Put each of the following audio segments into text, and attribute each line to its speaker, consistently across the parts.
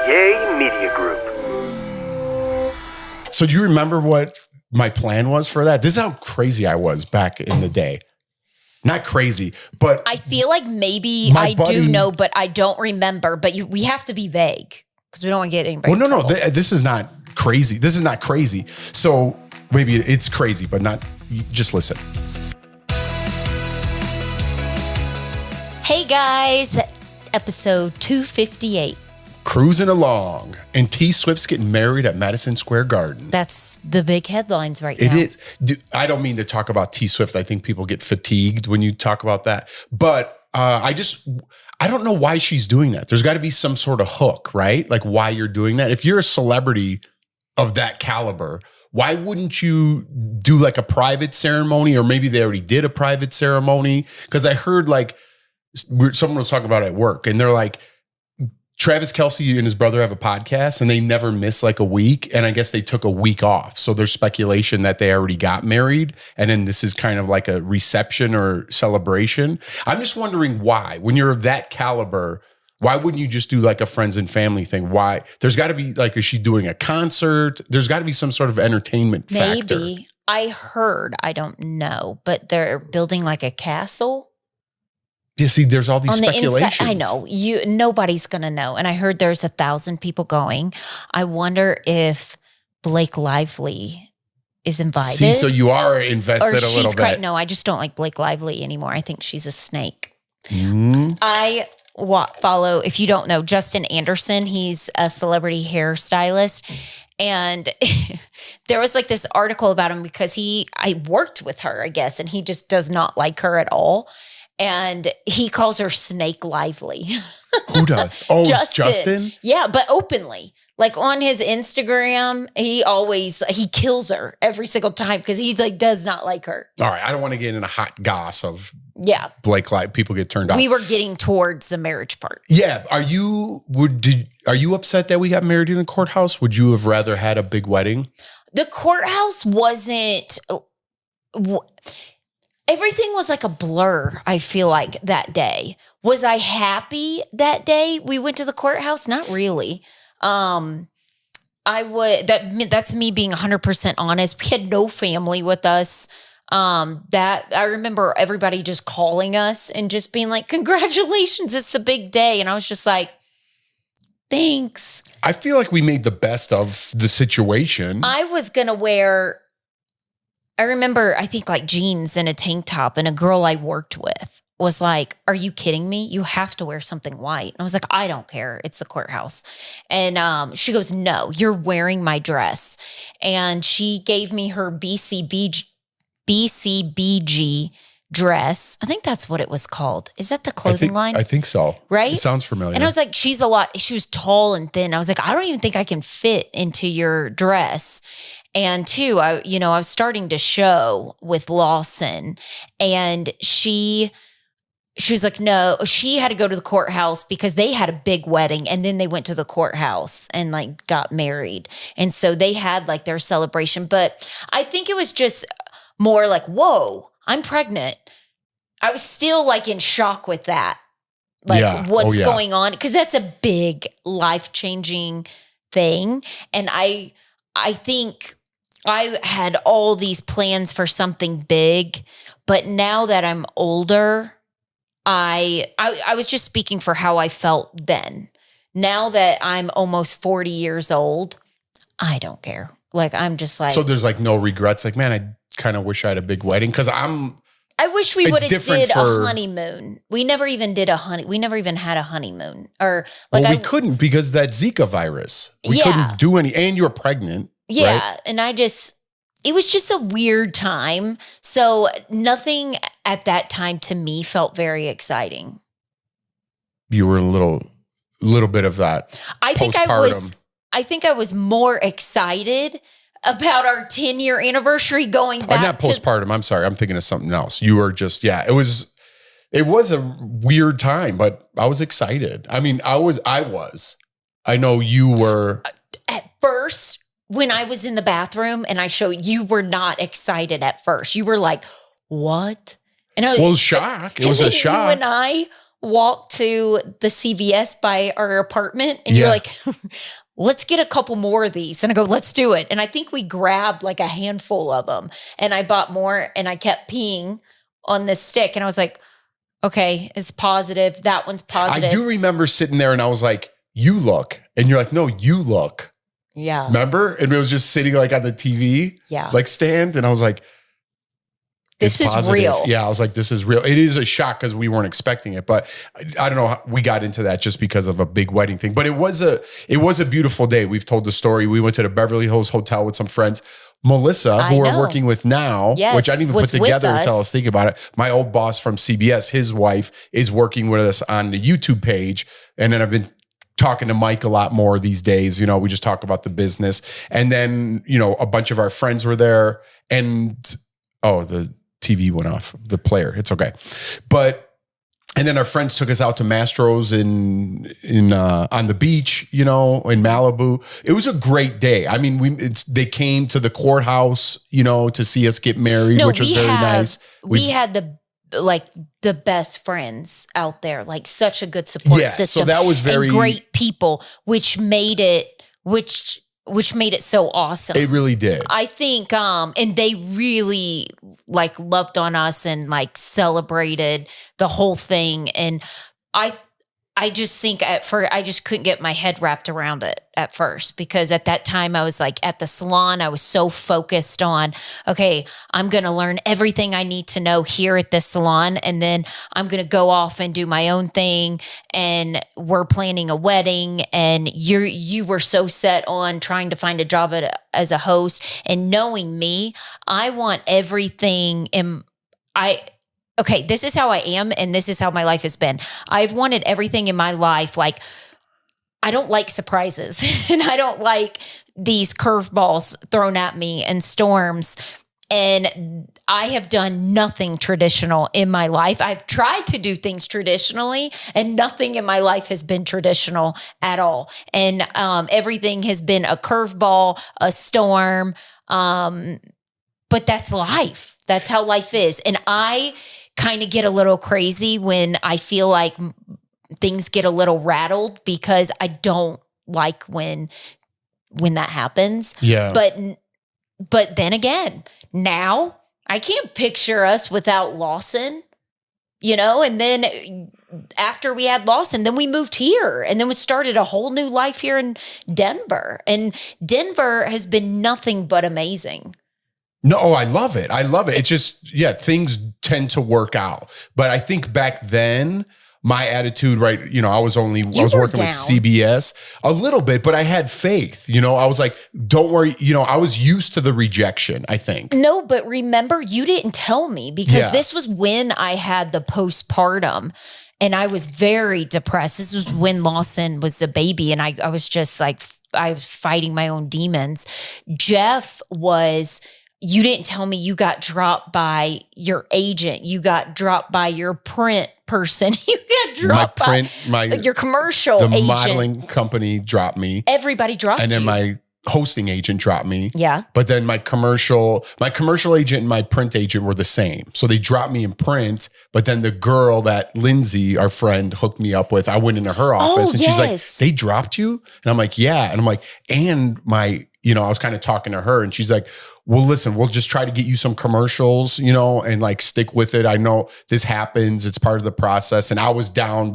Speaker 1: Yay Media Group.
Speaker 2: So do you remember what my plan was for that? This is how crazy I was back in the day. Not crazy, but
Speaker 3: I feel like maybe I do know, but I don't remember. But we have to be vague because we don't want to get anybody.
Speaker 2: Well, no. This is not crazy. This is not crazy. So maybe it's crazy, but not. Just listen.
Speaker 3: Hey guys, episode 258.
Speaker 2: Cruising along, and T Swift's getting married at Madison Square Garden.
Speaker 3: That's the big headlines right now.
Speaker 2: It is. I don't mean to talk about T Swift. I think people get fatigued when you talk about that. But I don't know why she's doing that. There's got to be some sort of hook, right? Like why you're doing that. If you're a celebrity of that caliber, why wouldn't you do like a private ceremony? Or maybe they already did a private ceremony. Because I heard like someone was talking about it at work, and they're like, Travis Kelce and his brother have a podcast and they never miss like a week. And I guess they took a week off. So there's speculation that they already got married. And then this is kind of like a reception or celebration. I'm just wondering why, when you're of that caliber, why wouldn't you just do like a friends and family thing? Why? There's got to be like, is she doing a concert? There's got to be some sort of entertainment factor.
Speaker 3: Maybe. I heard, I don't know, but they're building like a castle.
Speaker 2: Yeah, see, there's all these
Speaker 3: on the
Speaker 2: speculations.
Speaker 3: Inside, I know nobody's going to know. And I heard there's 1,000 people going. I wonder if Blake Lively is invited.
Speaker 2: See, so you are invested a little bit.
Speaker 3: No, I just don't like Blake Lively anymore. I think she's a snake.
Speaker 2: Mm.
Speaker 3: I follow, if you don't know, Justin Anderson. He's a celebrity hairstylist. And there was like this article about him because I worked with her, I guess, and he just does not like her at all. And he calls her Snake Lively.
Speaker 2: Who does? Oh, it's Justin?
Speaker 3: Yeah, but openly. Like on his Instagram, he kills her every single time because he like does not like her.
Speaker 2: All right, I don't want to get in a hot goss of Blake Lively. People get turned off.
Speaker 3: We were getting towards the marriage part.
Speaker 2: Yeah. Are you upset that we got married in the courthouse? Would you have rather had a big wedding?
Speaker 3: The courthouse wasn't... Everything was like a blur, I feel like, that day. Was I happy that day we went to the courthouse? Not really. That's me being 100% honest. We had no family with us. That I remember everybody just calling us and just being like, congratulations, it's a big day. And I was just like, thanks.
Speaker 2: I feel like we made the best of the situation.
Speaker 3: I was going to wear... I remember, I think like jeans and a tank top, and a girl I worked with was like, are you kidding me? You have to wear something white. And I was like, I don't care. It's the courthouse. And she goes, no, you're wearing my dress. And she gave me her BCBG dress. I think that's what it was called. Is that the clothing line?
Speaker 2: I think so.
Speaker 3: Right?
Speaker 2: It sounds familiar.
Speaker 3: And I was like, she was tall and thin. I was like, I don't even think I can fit into your dress. And two, I was starting to show with Lawson, and she was like, no, she had to go to the courthouse because they had a big wedding, and then they went to the courthouse and like got married. And so they had like their celebration, but I think it was just more like, whoa, I'm pregnant. I was still like in shock with that. Like what's going on? Because that's a big life-changing thing. And I think I had all these plans for something big, but now that I'm older, I was just speaking for how I felt then. Now that I'm almost 40 years old, I don't care. Like, I'm just like...
Speaker 2: So there's like no regrets? Like, man, I kind of wish I had a big wedding because
Speaker 3: I wish we would have did a honeymoon. We never even did we never even had a honeymoon. Or like
Speaker 2: we couldn't because that Zika virus. We couldn't do any, and you're pregnant.
Speaker 3: Yeah.
Speaker 2: Right?
Speaker 3: And it was just a weird time. So nothing at that time to me felt very exciting.
Speaker 2: You were a little bit of that.
Speaker 3: I think I was more excited about our 10-year anniversary going back.
Speaker 2: Not postpartum. I'm sorry. I'm thinking of something else. You were just, it was a weird time, but I was excited. I mean, I was. I know you were.
Speaker 3: At first, when I was in the bathroom and I showed you were not excited at first. You were like, what? And I
Speaker 2: was shock. It was a shock.
Speaker 3: You and I walk to the CVS by our apartment and you're like, let's get a couple more of these. And I go, let's do it. And I think we grabbed like a handful of them and I bought more and I kept peeing on this stick. And I was like, okay, it's positive. That one's positive.
Speaker 2: I do remember sitting there and I was like, you look. And you're like, no, you look.
Speaker 3: Yeah.
Speaker 2: Remember? And it was just sitting like on the TV, like stand. And I was like,
Speaker 3: this is
Speaker 2: positive.
Speaker 3: real.
Speaker 2: Yeah, I was like, this is real. It is a shock because we weren't expecting it. But I don't know how we got into that just because of a big wedding thing. But it was a beautiful day. We've told the story. We went to the Beverly Hills hotel with some friends. Melissa, who we're working with now, which I didn't even put together until I was thinking about it. My old boss from CBS, his wife is working with us on the YouTube page. And then I've been talking to Mike a lot more these days. You know, we just talk about the business. And then, you know, a bunch of our friends were there and, the TV went off, the player. It's okay. And then our friends took us out to Mastro's on the beach, you know, in Malibu. It was a great day. I mean, they came to the courthouse, you know, to see us get married, which was very nice.
Speaker 3: We had the best friends out there, like such a good support system.
Speaker 2: So that was very
Speaker 3: and great people, which made it so awesome.
Speaker 2: It really did.
Speaker 3: I think, and they really like loved on us and like celebrated the whole thing. And I just think I just couldn't get my head wrapped around it at first, because at that time I was like at the salon, I was so focused on, okay, I'm going to learn everything I need to know here at this salon. And then I'm going to go off and do my own thing. And we're planning a wedding, and you were so set on trying to find a job as a host, and knowing me, I want everything okay, this is how I am, and this is how my life has been. I've wanted everything in my life. Like, I don't like surprises, and I don't like these curveballs thrown at me and storms. And I have done nothing traditional in my life. I've tried to do things traditionally, and nothing in my life has been traditional at all. And everything has been a curveball, a storm. But that's life. That's how life is. And I kind of get a little crazy when I feel like things get a little rattled, because I don't like when that happens.
Speaker 2: Yeah.
Speaker 3: But then again, now I can't picture us without Lawson, you know, and then after we had Lawson, then we moved here, and then we started a whole new life here in Denver. And Denver has been nothing but amazing.
Speaker 2: No, I love it. I love it. It's just, things tend to work out. But I think back then, my attitude, right, you know, I was working with CBS a little bit, but I had faith. You know, I was like, don't worry. You know, I was used to the rejection, I think.
Speaker 3: No, but remember, you didn't tell me, because this was when I had the postpartum. And I was very depressed. This was when Lawson was a baby, and I was just like, I was fighting my own demons. You didn't tell me you got dropped by your agent. You got dropped by your print person. You got dropped by your commercial agent.
Speaker 2: The modeling company dropped me.
Speaker 3: Everybody dropped you.
Speaker 2: And then my hosting agent dropped me.
Speaker 3: Yeah.
Speaker 2: But then my commercial agent and my print agent were the same. So they dropped me in print, but then the girl that Lindsay, our friend, hooked me up with, I went into her office and she's like, they dropped you? And I'm like, yeah. And I'm like, and I was kind of talking to her, and she's like, well, listen, we'll just try to get you some commercials, you know, and like stick with it. I know this happens. It's part of the process. And I was down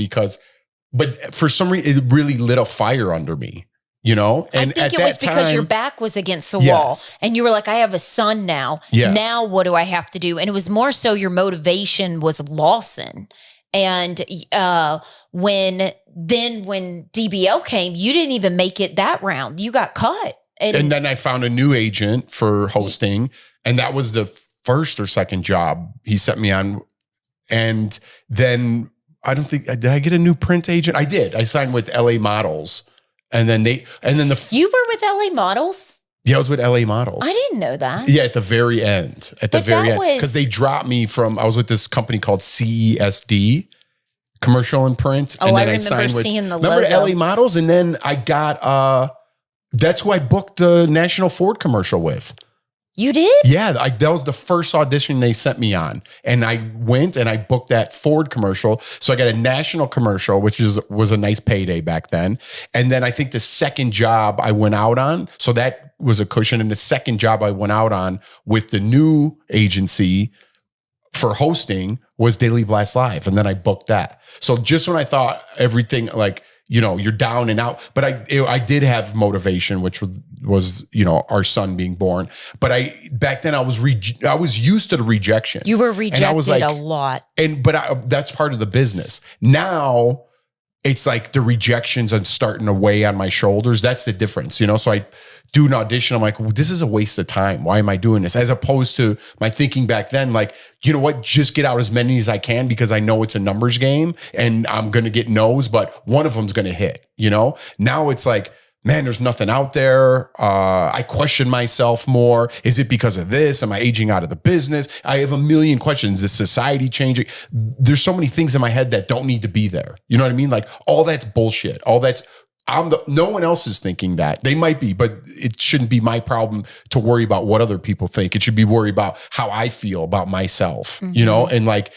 Speaker 2: but for some reason, it really lit a fire under me, you know? And
Speaker 3: I think it was because your back was against the wall, and you were like, I have a son now.
Speaker 2: Yes.
Speaker 3: Now what do I have to do? And it was more so your motivation was Lawson. And when DBL came, you didn't even make it that round. You got cut.
Speaker 2: And then I found a new agent for hosting, and that was the first or second job he set me on. And then did I get a new print agent? I did. I signed with LA Models, and then you
Speaker 3: were with LA Models?
Speaker 2: Yeah, I was with LA Models.
Speaker 3: I didn't know that.
Speaker 2: Yeah, at the very end. Because they dropped me I was with this company called CESD, Commercial and Print.
Speaker 3: Oh,
Speaker 2: and then
Speaker 3: I remember seeing the logo.
Speaker 2: Remember LA Models? And then I got, that's who I booked the National Ford commercial with.
Speaker 3: You did?
Speaker 2: Yeah, that was the first audition they sent me on. And I went and I booked that Ford commercial. So I got a national commercial, which was a nice payday back then. And then I think the second job I went out on, so that was a cushion. And the second job I went out on with the new agency for hosting was Daily Blast Live. And then I booked that. So just when I thought everything, like, you know, you're down and out, but I did have motivation, which was, you know, our son being born. But back then I was used to the rejection.
Speaker 3: You were rejected a lot.
Speaker 2: But that's part of the business. Now it's like the rejections are starting to weigh on my shoulders. That's the difference, you know? So I do an audition. I'm like, well, this is a waste of time. Why am I doing this? As opposed to my thinking back then, like, you know what, just get out as many as I can because I know it's a numbers game and I'm going to get no's, but one of them's going to hit, you know? Now it's like, man, there's nothing out there. I question myself more. Is it because of this? Am I aging out of the business? I have a million questions. Is society changing? There's so many things in my head that don't need to be there. You know what I mean? Like all that's bullshit. No one else is thinking that. They might be, but it shouldn't be my problem to worry about what other people think. It should be worried about how I feel about myself, you know? And like,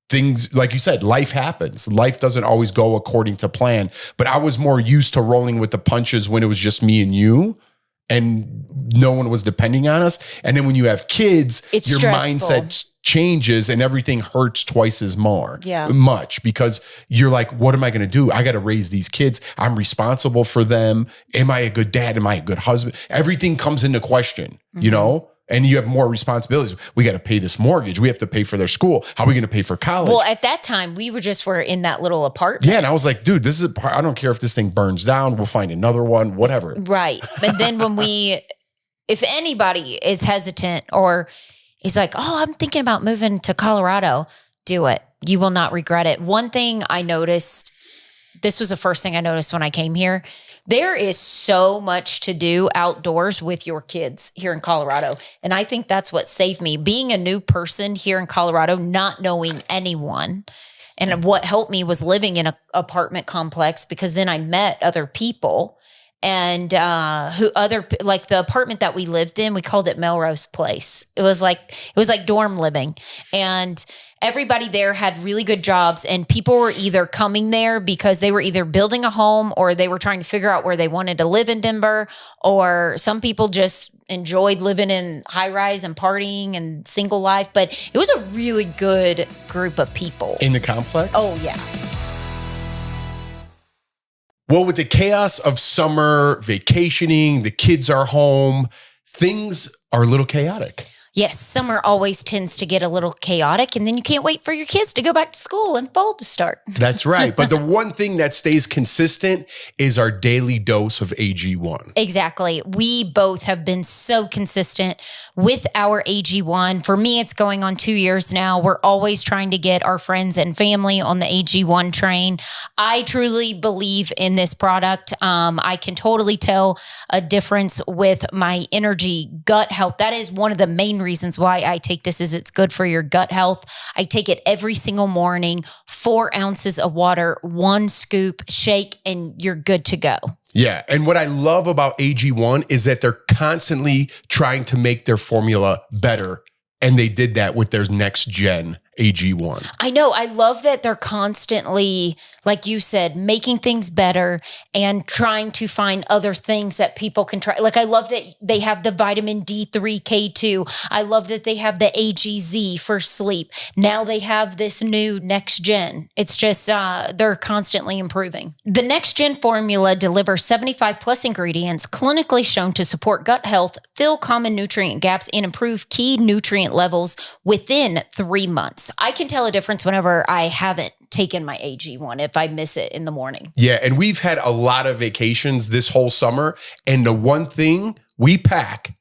Speaker 2: things, like you said, life happens. Life doesn't always go according to plan. But I was more used to rolling with the punches when it was just me and you and no one was depending on us. And then when you have kids, your mindset changes and everything hurts twice as much because you're like, what am I going to do? I got to raise these kids. I'm responsible for them. Am I a good dad? Am I a good husband? Everything comes into question, you know? And you have more responsibilities. We got to pay this mortgage. We have to pay for their school. How are we going to pay for college?
Speaker 3: Well, at that time, we were in that little apartment.
Speaker 2: Yeah. And I was like, dude, I don't care if this thing burns down. We'll find another one, whatever.
Speaker 3: Right. But then if anybody is hesitant or is like, oh, I'm thinking about moving to Colorado, do it. You will not regret it. One thing I noticed, this was the first thing I noticed when I came here. There is so much to do outdoors with your kids here in Colorado. And I think that's what saved me. Being a new person here in Colorado, not knowing anyone. And what helped me was living in an apartment complex because then I met other people and like the apartment that we lived in, we called it Melrose Place. It was like dorm living. And everybody there had really good jobs and people were either coming there because they were either building a home or they were trying to figure out where they wanted to live in Denver, or some people just enjoyed living in high rise and partying and single life. But it was a really good group of people.
Speaker 2: In the complex?
Speaker 3: Oh, yeah.
Speaker 2: Well, with the chaos of summer, vacationing, the kids are home, things are a little chaotic.
Speaker 3: Yes, summer always tends to get a little chaotic, and then you can't wait for your kids to go back to school and fall to start.
Speaker 2: That's right. But the one thing that stays consistent is our daily dose of AG1.
Speaker 3: Exactly. We both have been so consistent with our AG1. For me, it's going on 2 years now. We're always trying to get our friends and family on the AG1 train. I truly believe in this product. I can totally tell a difference with my energy, gut health. That is one of the main reasons why I take this is it's good for your gut health. I take it every single morning, 4 ounces of water, 1 scoop, shake, and you're good to go.
Speaker 2: Yeah. And what I love about AG1 is that they're constantly trying to make their formula better. And they did that with their next gen AG1.
Speaker 3: I know. I love that they're constantly, like you said, making things better and trying to find other things that people can try. Like I love that they have the vitamin D3, K2. I love that they have the AGZ for sleep. Now they have this new next gen. It's just, they're constantly improving. The next gen formula delivers 75 plus ingredients clinically shown to support gut health, fill common nutrient gaps, and improve key nutrient levels within 3 months. I can tell a difference whenever I haven't taken my AG1 if I miss it in the morning.
Speaker 2: Yeah. And we've had a lot of vacations this whole summer. And the one thing we pack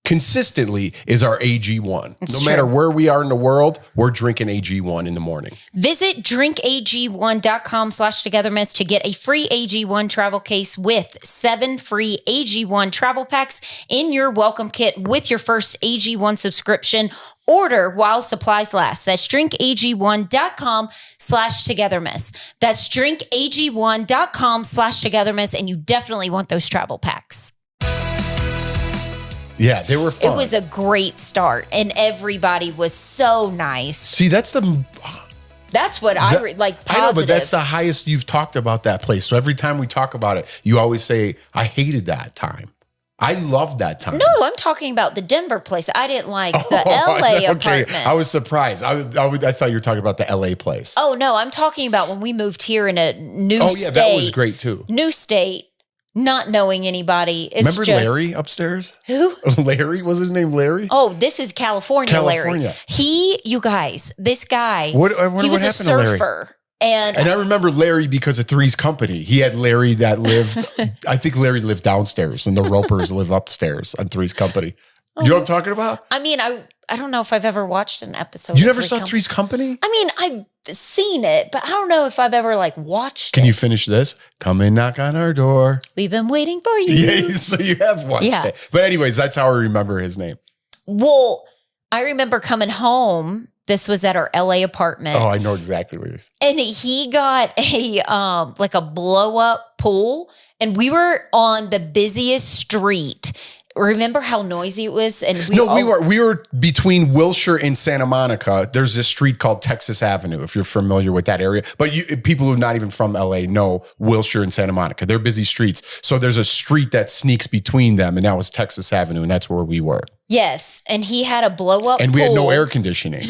Speaker 2: consistently is our AG1. No matter where we are in the world, we're drinking AG1 in the morning.
Speaker 3: Visit drinkag1.com/togetherness to get a free AG1 travel case with 7 free AG1 travel packs in your welcome kit with your first AG1 subscription. Order while supplies last. That's drinkag1.com/togetherness. That's drinkag1.com/togetherness. And you definitely want those travel packs.
Speaker 2: Yeah, they were fun.
Speaker 3: It was a great start, and everybody was so nice.
Speaker 2: See, that's what
Speaker 3: like. Positive.
Speaker 2: I know, but that's the highest you've talked about that place. So every time we talk about it, you always say, I hated that time. I loved that time.
Speaker 3: No, I'm talking about the Denver place. I didn't like the LA apartment.
Speaker 2: I was surprised. I thought you were talking about the LA place.
Speaker 3: Oh, no, I'm talking about when we moved here in a new state.
Speaker 2: Oh, yeah, that was great too.
Speaker 3: New state, not knowing anybody. It's
Speaker 2: Remember Larry upstairs?
Speaker 3: Who?
Speaker 2: Larry? Was his name Larry?
Speaker 3: Oh, this is California.
Speaker 2: California.
Speaker 3: Larry. You guys, this guy,
Speaker 2: I
Speaker 3: he
Speaker 2: wonder
Speaker 3: was
Speaker 2: what
Speaker 3: a
Speaker 2: happened to Larry.
Speaker 3: surfer. And
Speaker 2: I remember Larry because of Three's Company. He had Larry that lived, I think Larry lived downstairs and the Ropers live upstairs on Three's Company. Do you know what I'm talking about?
Speaker 3: I mean, I don't know if I've ever watched an episode.
Speaker 2: You never saw Three's Company?
Speaker 3: I mean, I've seen it, but I don't know if I've ever like watched it.
Speaker 2: Can you finish this? Come and knock on our door.
Speaker 3: We've been waiting for you.
Speaker 2: Yeah, so you have watched it. But anyways, that's how I remember his name.
Speaker 3: Well, I remember coming home. This was at our LA apartment.
Speaker 2: Oh, I know exactly what you're
Speaker 3: And
Speaker 2: saying.
Speaker 3: he got a like a blow up pool, and we were on the busiest street. Remember how noisy it was? And
Speaker 2: we were between Wilshire and Santa Monica. There's this street called Texas Avenue, if you're familiar with that area. But people who are not even from LA know Wilshire and Santa Monica. They're busy streets. So there's a street that sneaks between them, and that was Texas Avenue, and that's where we were.
Speaker 3: Yes, and he had a blow-up
Speaker 2: and we
Speaker 3: pool.
Speaker 2: had no air conditioning.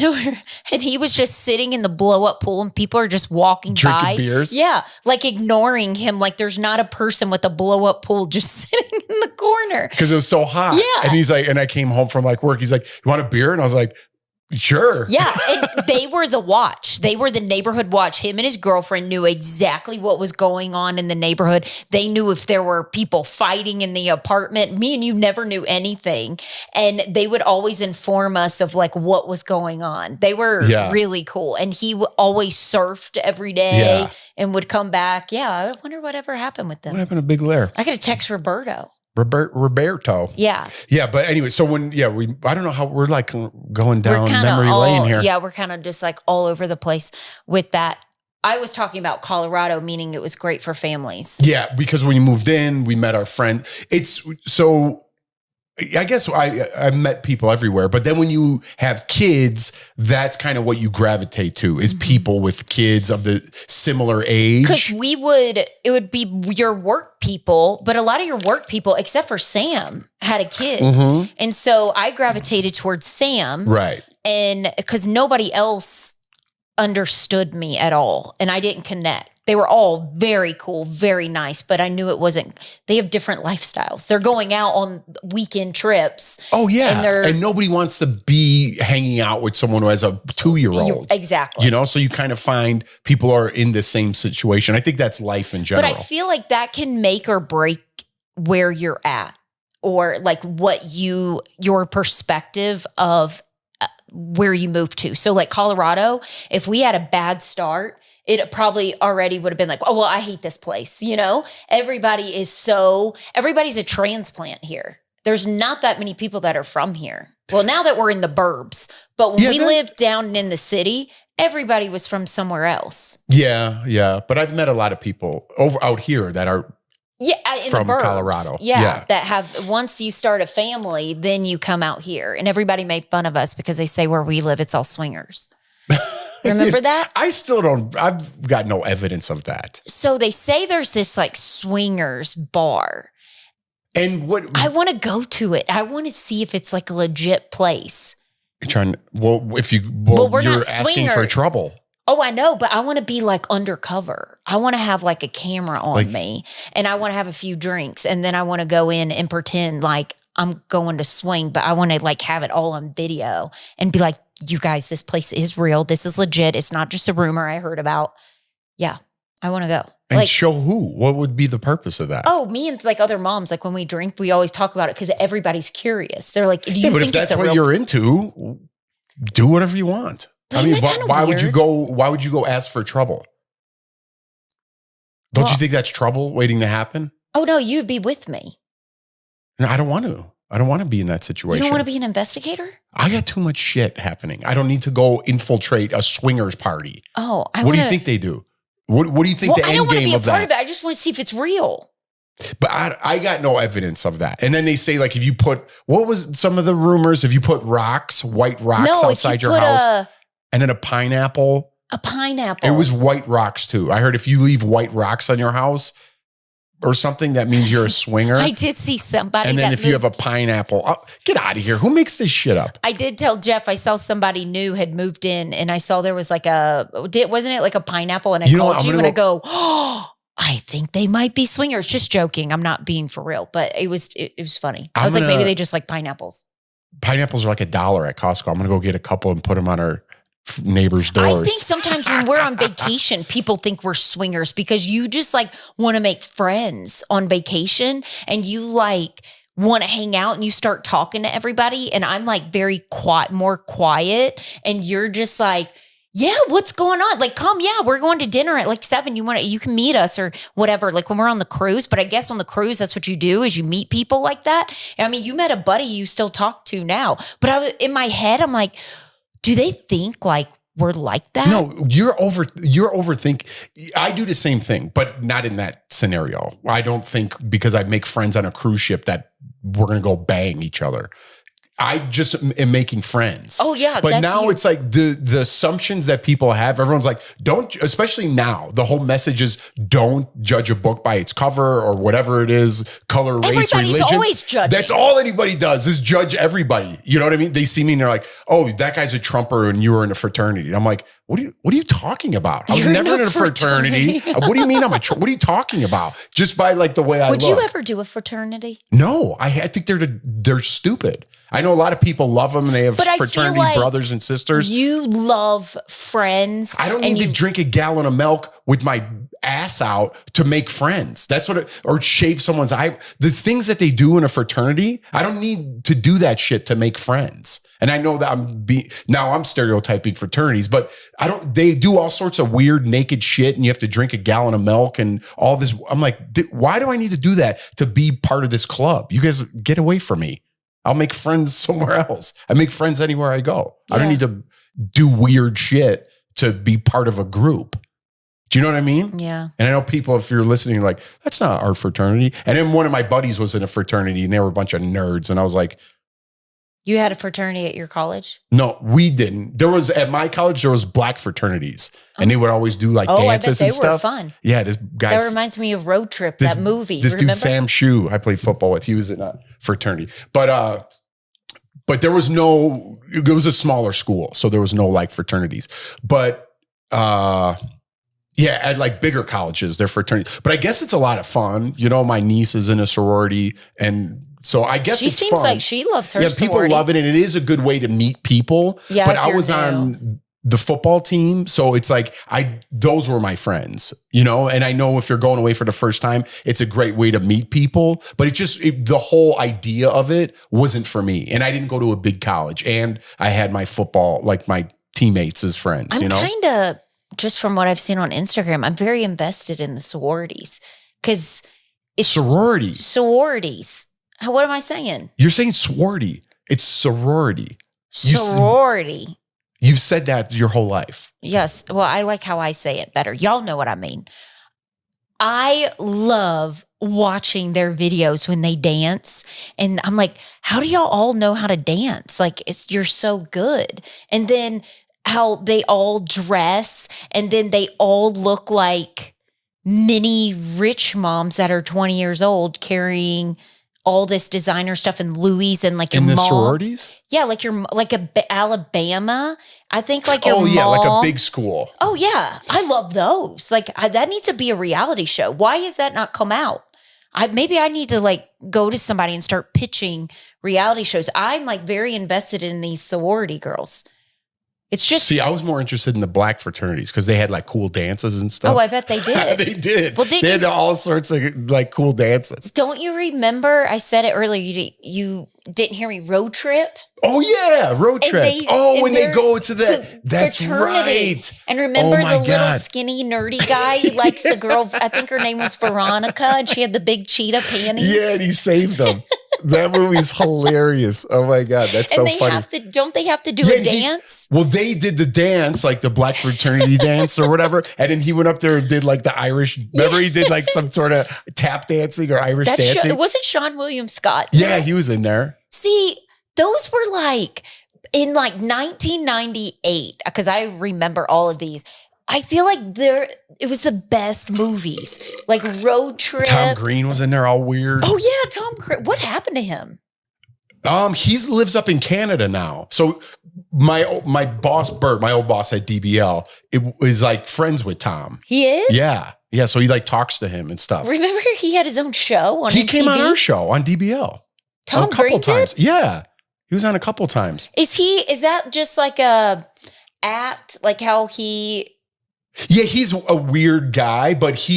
Speaker 3: And he was just sitting in the blow-up pool, and people are just walking
Speaker 2: drinking
Speaker 3: by.
Speaker 2: beers?
Speaker 3: Yeah, like ignoring him, like there's not a person with a blow-up pool just sitting in the corner.
Speaker 2: Because it was so hot.
Speaker 3: Yeah.
Speaker 2: And he's like, and I came home from like work. He's like, you want a beer? And I was like, sure.
Speaker 3: Yeah, and they were the watch. They were the neighborhood watch. Him and his girlfriend knew exactly what was going on in the neighborhood. They knew if there were people fighting in the apartment. Me and you never knew anything. And they would always inform us of like what was going on. They were really cool. And he always surfed every day and would come back. Yeah, I wonder whatever happened with them.
Speaker 2: What happened to Big Lair?
Speaker 3: I got to text Roberto.
Speaker 2: Roberto.
Speaker 3: Yeah.
Speaker 2: Yeah. But anyway, so I don't know how we're like going down memory lane here.
Speaker 3: Yeah. We're kind of just like all over the place with that. I was talking about Colorado, meaning it was great for families.
Speaker 2: Yeah. Because when you moved in, we met our friend. It's so, I guess I met people everywhere, but then when you have kids, that's kind of what you gravitate to is people with kids of the similar age.
Speaker 3: Because it would be your work people, but a lot of your work people, except for Sam, had a kid.
Speaker 2: Mm-hmm.
Speaker 3: And so I gravitated towards Sam.
Speaker 2: Right.
Speaker 3: And because nobody else understood me at all. And I didn't connect. They were all very cool, very nice, but I knew it wasn't. They have different lifestyles. They're going out on weekend trips.
Speaker 2: Oh, yeah. And nobody wants to be hanging out with someone who has a 2-year-old.
Speaker 3: Exactly.
Speaker 2: You know, so you kind of find people are in the same situation. I think that's life in general.
Speaker 3: But I feel like that can make or break where you're at or like what your perspective of where you move to. So like Colorado, if we had a bad start, it probably already would have been like, oh, well, I hate this place. You know, everybody's a transplant here. There's not that many people that are from here. Well, now that we're in the burbs, but when we lived down in the city, everybody was from somewhere else.
Speaker 2: Yeah. Yeah. But I've met a lot of people out here that are from
Speaker 3: the burbs.
Speaker 2: Colorado.
Speaker 3: Yeah. That have, once you start a family, then you come out here. And everybody made fun of us because they say where we live, it's all swingers. Remember that?
Speaker 2: I've got no evidence of that.
Speaker 3: So they say there's this like swingers bar.
Speaker 2: And
Speaker 3: I want to go to it. I want to see if it's like a legit place.
Speaker 2: We're
Speaker 3: not
Speaker 2: asking for trouble.
Speaker 3: Oh, I know, but I want to be like undercover. I want to have like a camera on me and I want to have a few drinks and then I want to go in and pretend like I'm going to swing, but I want to like have it all on video and be like, you guys, this place is real. This is legit. It's not just a rumor I heard about. Yeah, I want to go.
Speaker 2: And
Speaker 3: like,
Speaker 2: show who? What would be the purpose of that?
Speaker 3: Oh, me and like other moms, like when we drink, we always talk about it because everybody's curious. They're like, do you think
Speaker 2: if that's what you're into, do whatever you want. I mean, why would you go? Why would you go ask for trouble? Don't you think that's trouble waiting to happen?
Speaker 3: Oh no, you'd be with me.
Speaker 2: No, I don't want to. I don't want to be in that situation.
Speaker 3: You don't want to be an investigator?
Speaker 2: I got too much shit happening. I don't need to go infiltrate a swingers party.
Speaker 3: Oh,
Speaker 2: what do you think they do? What do you think the end game of that?
Speaker 3: I don't want to be a part of it. I just want to see if it's real.
Speaker 2: But I got no evidence of that. And then they say, like, if you put, what was some of the rumors? If you put white rocks outside your house, and then a pineapple.
Speaker 3: A pineapple.
Speaker 2: It was white rocks too. I heard if you leave white rocks on your house or something, that means you're a swinger.
Speaker 3: I did see somebody.
Speaker 2: And then if you have a pineapple, get out of here. Who makes this shit up?
Speaker 3: I did tell Jeff, I saw somebody new had moved in, and I saw there was like wasn't it like a pineapple? And I called you and I go, oh, I think they might be swingers. Just joking. I'm not being for real, but it was funny. I was like, maybe they just like pineapples.
Speaker 2: Pineapples are like $1 at Costco. I'm going to go get a couple and put them on our neighbors' doors.
Speaker 3: I think sometimes when we're on vacation, people think we're swingers because you just like want to make friends on vacation, and you like want to hang out and you start talking to everybody. And I'm like very quiet, more quiet. And you're just like, yeah, what's going on? Like, come, yeah, we're going to dinner at like 7. You can meet us or whatever, like when we're on the cruise. But I guess on the cruise, that's what you do is you meet people like that. And I mean, you met a buddy you still talk to now. But in my head, I'm like, do they think like we're like that?
Speaker 2: No, you're overthink. I do the same thing, but not in that scenario. I don't think because I make friends on a cruise ship that we're going to go bang each other. I just am making friends.
Speaker 3: Oh yeah.
Speaker 2: But now it's like the assumptions that people have, everyone's like, don't, especially now, the whole message is don't judge a book by its cover or whatever it is, color, race,
Speaker 3: Everybody's
Speaker 2: religion.
Speaker 3: always judging.
Speaker 2: That's all anybody does is judge everybody. You know what I mean? They see me and they're like, oh, that guy's a Trumper and you were in a fraternity. And I'm like, what are you talking about? I was never in a fraternity. What do you mean what are you talking about? Just by like the way I look.
Speaker 3: Would you ever do a fraternity?
Speaker 2: No, I think they're stupid. I know a lot of people love them and they have fraternity like brothers and sisters.
Speaker 3: You love friends.
Speaker 2: I don't need to drink a gallon of milk with my ass out to make friends. That's or shave someone's eye. The things that they do in a fraternity, I don't need to do that shit to make friends. And I know that I'm stereotyping fraternities, but they do all sorts of weird naked shit and you have to drink a gallon of milk and all this. I'm like, why do I need to do that to be part of this club? You guys get away from me. I'll make friends somewhere else. I make friends anywhere I go. Yeah. I don't need to do weird shit to be part of a group. Do you know what I mean?
Speaker 3: Yeah.
Speaker 2: And I know people, if you're listening, you're like, that's not our fraternity. And then one of my buddies was in a fraternity and they were a bunch of nerds. And I was like,
Speaker 3: you had a fraternity at your college?
Speaker 2: No, we didn't. At my college, there was black fraternities. And they would always do like dances and stuff.
Speaker 3: They were fun.
Speaker 2: Yeah, this guy.
Speaker 3: That reminds me of Road Trip, that movie.
Speaker 2: This dude, Sam Shue, I played football with. He was in a fraternity. But there was it was a smaller school. So there was no like fraternities. But yeah, at like bigger colleges, they're fraternities. But I guess it's a lot of fun. You know, my niece is in a sorority and so I guess
Speaker 3: she seems like she loves her.
Speaker 2: Yeah, people
Speaker 3: sorority.
Speaker 2: love it. And it is a good way to meet people.
Speaker 3: Yeah,
Speaker 2: but I was on the football team. So it's like, those were my friends, you know, and I know if you're going away for the first time, it's a great way to meet people, but the whole idea of it wasn't for me. And I didn't go to a big college and I had my football, like my teammates as friends, you know?
Speaker 3: Kind of, just from what I've seen on Instagram, I'm very invested in the sororities because it's sororities. What am I saying?
Speaker 2: You're saying sorority. It's sorority.
Speaker 3: Sorority.
Speaker 2: You've said that your whole life.
Speaker 3: Yes. Well, I like how I say it better. Y'all know what I mean. I love watching their videos when they dance. And I'm like, how do y'all all know how to dance? Like, you're so good. And then how they all dress and then they all look like mini rich moms that are 20 years old carrying all this designer stuff and Louis and like your
Speaker 2: in the
Speaker 3: mom.
Speaker 2: Sororities?
Speaker 3: Yeah, like Alabama. I think like your mom.
Speaker 2: Like a big school.
Speaker 3: Oh yeah, I love those. Like that needs to be a reality show. Why has that not come out? Maybe I need to like go to somebody and start pitching reality shows. I'm like very invested in these sorority girls. It's just.
Speaker 2: See, I was more interested in the black fraternities because they had like cool dances and stuff.
Speaker 3: Oh, I bet they did.
Speaker 2: They did.
Speaker 3: Well,
Speaker 2: they had all sorts of like cool dances.
Speaker 3: Don't you remember? I said it earlier. You didn't hear me. Road Trip.
Speaker 2: Oh yeah, Road Trip. When they go to that's
Speaker 3: fraternity.
Speaker 2: Right.
Speaker 3: And remember the little skinny nerdy guy? He likes the girl. I think her name was Veronica, and she had the big cheetah panties.
Speaker 2: Yeah, and he saved them. That movie's hilarious. Oh my God. That's so funny.
Speaker 3: Don't they have to do a dance?
Speaker 2: Well, they did the dance, like the Black Fraternity dance or whatever. And then he went up there and did like the Irish, remember he did like some sort of tap dancing or Irish dancing.
Speaker 3: Wasn't Sean William Scott?
Speaker 2: Yeah, he was in there.
Speaker 3: See, those were like in like 1998, because I remember all of these. I feel like it was the best movies, like Road Trip.
Speaker 2: Tom Green was in there all weird.
Speaker 3: Oh yeah, Tom Green. What happened to him?
Speaker 2: He lives up in Canada now. So my boss, Bert, my old boss at DBL, is like friends with Tom.
Speaker 3: He is?
Speaker 2: Yeah. Yeah. So he like talks to him and stuff.
Speaker 3: Remember he had his own show on
Speaker 2: He
Speaker 3: MTV?
Speaker 2: came on our show on DBL.
Speaker 3: Tom
Speaker 2: a couple
Speaker 3: Green
Speaker 2: times.
Speaker 3: did?
Speaker 2: Yeah. He was on a couple times.
Speaker 3: Is that just like a act? Like how he...
Speaker 2: Yeah, he's a weird guy, but